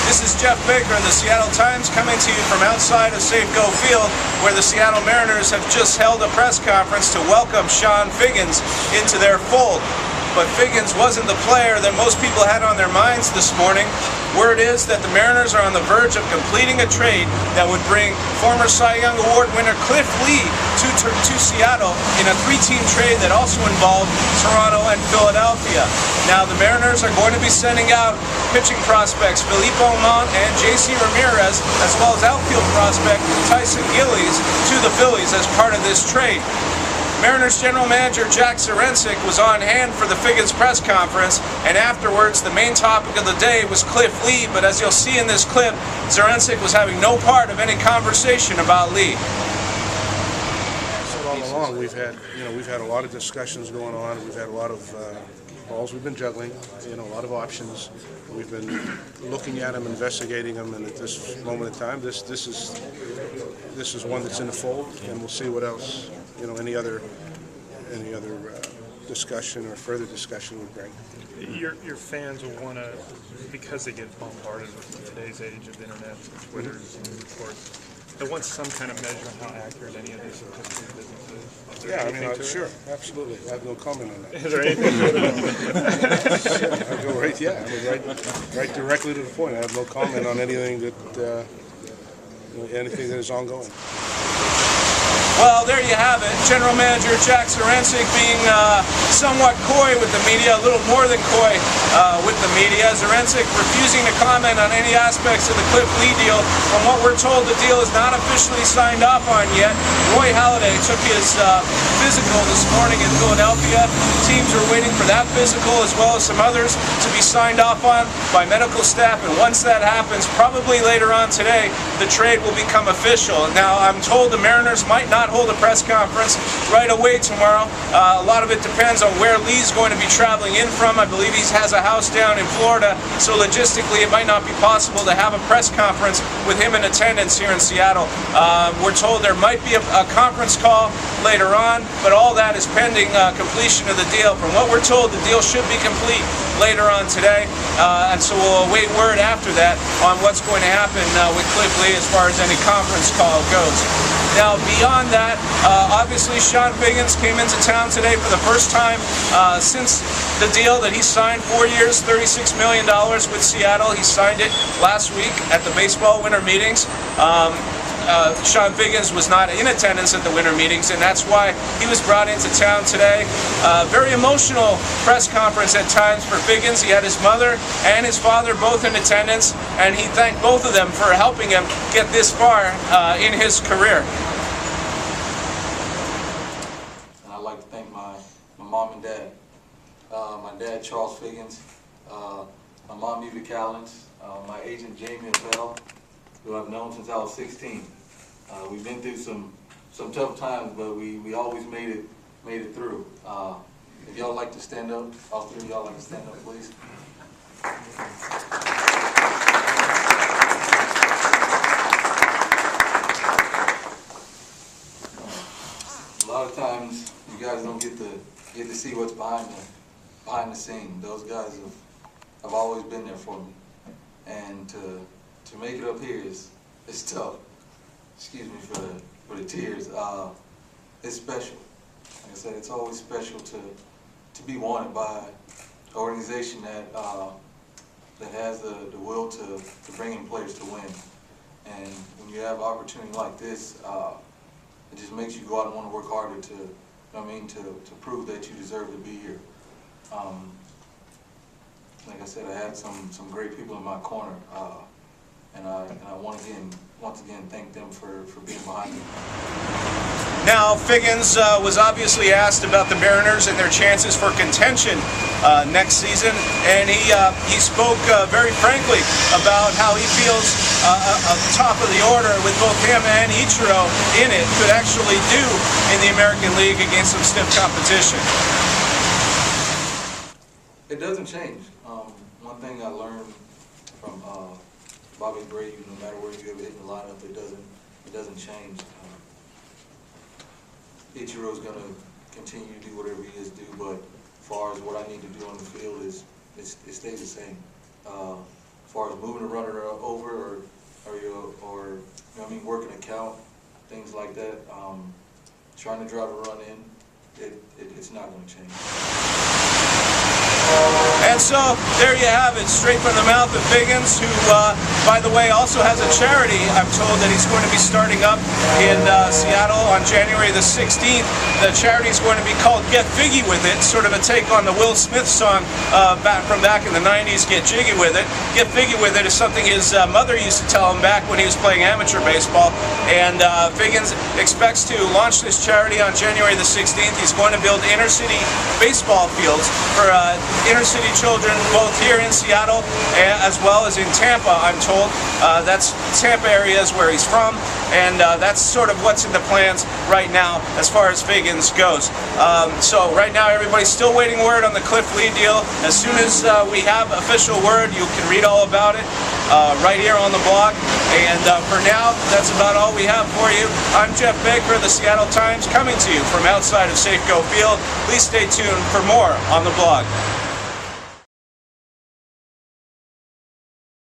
This is Geoff Baker in the Seattle Times coming to you from outside of Safeco Field, where the Seattle Mariners have just held a press conference to welcome Chone Figgins into their fold. But Figgins wasn't the player that most people had on their minds this morning. Word is that the Mariners are on the verge of completing a trade that would bring former Cy Young Award winner Cliff Lee to Seattle in a three-team trade that also involved Toronto and Philadelphia. Now the Mariners are going to be sending out pitching prospects Felipe Almont and J.C. Ramirez, as well as outfield prospect Tyson Gillies, to the Phillies as part of this trade. Mariners general manager Jack Zduriencik was on hand for the Figgins press conference, and afterwards the main topic of the day was Cliff Lee, but as you'll see in this clip, Zduriencik was having no part of any conversation about Lee. So all along we've had a lot of discussions going on. We've had a lot of balls we've been juggling, a lot of options. We've been looking at them, investigating them, and at this moment in time, this is one that's in the fold, and we'll see what else, any other discussion or further discussion would bring. Your fans will want to, because they get bombarded with today's age of internet and Twitters and reports, they want some kind of measure on how accurate any of these statistical businesses. Yeah, sure, absolutely. I have no comment on that. Is there anything? I go right directly to the point. I have no comment on anything that is ongoing. Well, there you have it. General Manager Jack Zduriencik being somewhat coy with the media, a little more than coy with the media. Zduriencik refusing to comment on any aspects of the Cliff Lee deal. From what we're told, the deal is not officially signed off on yet. Roy Halladay took his physical this morning in Philadelphia. Teams are waiting for that physical, as well as some others, to be signed off on by medical staff. And once that happens, probably later on today, the trade will become official. Now, I'm told the Mariners might not hold a press conference right away tomorrow. A lot of it depends on where Lee's going to be traveling in from. I believe he has a house down in Florida, so logistically it might not be possible to have a press conference with him in attendance here in Seattle. We're told there might be a conference call later on, but all that is pending completion of the deal. From what we're told, the deal should be complete later on today, and so we'll await word after that on what's going to happen with Cliff Lee as far as any conference call goes. Now, beyond that, obviously Chone Figgins came into town today for the first time since the deal that he signed, 4 years, $36 million with Seattle. He signed it last week at the baseball winter meetings. Chone Figgins was not in attendance at the winter meetings, and that's why he was brought into town today. Very emotional press conference at times for Figgins. He had his mother and his father both in attendance, and he thanked both of them for helping him get this far in his career. And I'd like to thank my mom and dad. My dad, Charles Figgins, my mom, Eva Callens, my agent, Jamie Abell, who I've known since I was 16. We've been through some tough times, but we always made it through. If y'all like to stand up, all three of y'all like to stand up, please. A lot of times, you guys don't get to see what's behind the scene. Those guys have always been there for me, and to make it up here is tough. Excuse me for the tears. It's special. Like I said, it's always special to be wanted by an organization that has the will to bring in players to win. And when you have an opportunity like this, it just makes you go out and want to work harder to prove that you deserve to be here. Like I said, I had some great people in my corner, and I once again thank them for being behind me. Now, Figgins was obviously asked about the Mariners and their chances for contention next season, and he spoke very frankly about how he feels top of the order with both him and Ichiro in it could actually do in the American League against some stiff competition. It doesn't change. One thing I learned from Bobby Brady, no matter where you ever hit in the lineup, it doesn't change. Ichiro's going to continue to do whatever he is do, but as far as what I need to do on the field it stays the same. As far as moving a runner over or you know what I mean, working a count, things like that. Trying to drive a run in, it's not going to change. And so, there you have it, straight from the mouth of Figgins, who, by the way, also has a charity, I'm told, that he's going to be starting up in Seattle on January the 16th. The charity is going to be called Get Figgy With It, sort of a take on the Will Smith song back in the 90s, Get Jiggy With It. Get Figgy With It is something his mother used to tell him back when he was playing amateur baseball. And Figgins expects to launch this charity on January the 16th. He's going to build inner-city baseball fields for inner-city children, both here in Seattle as well as in Tampa, I'm told. That's Tampa area is where he's from, and that's sort of what's in the plans right now as far as Figgins goes. So right now everybody's still waiting word on the Cliff Lee deal. As soon as we have official word, you can read all about it right here on the blog. And for now, that's about all we have for you. I'm Geoff Baker of the Seattle Times, coming to you from outside of Safeco Field. Please stay tuned for more on the blog.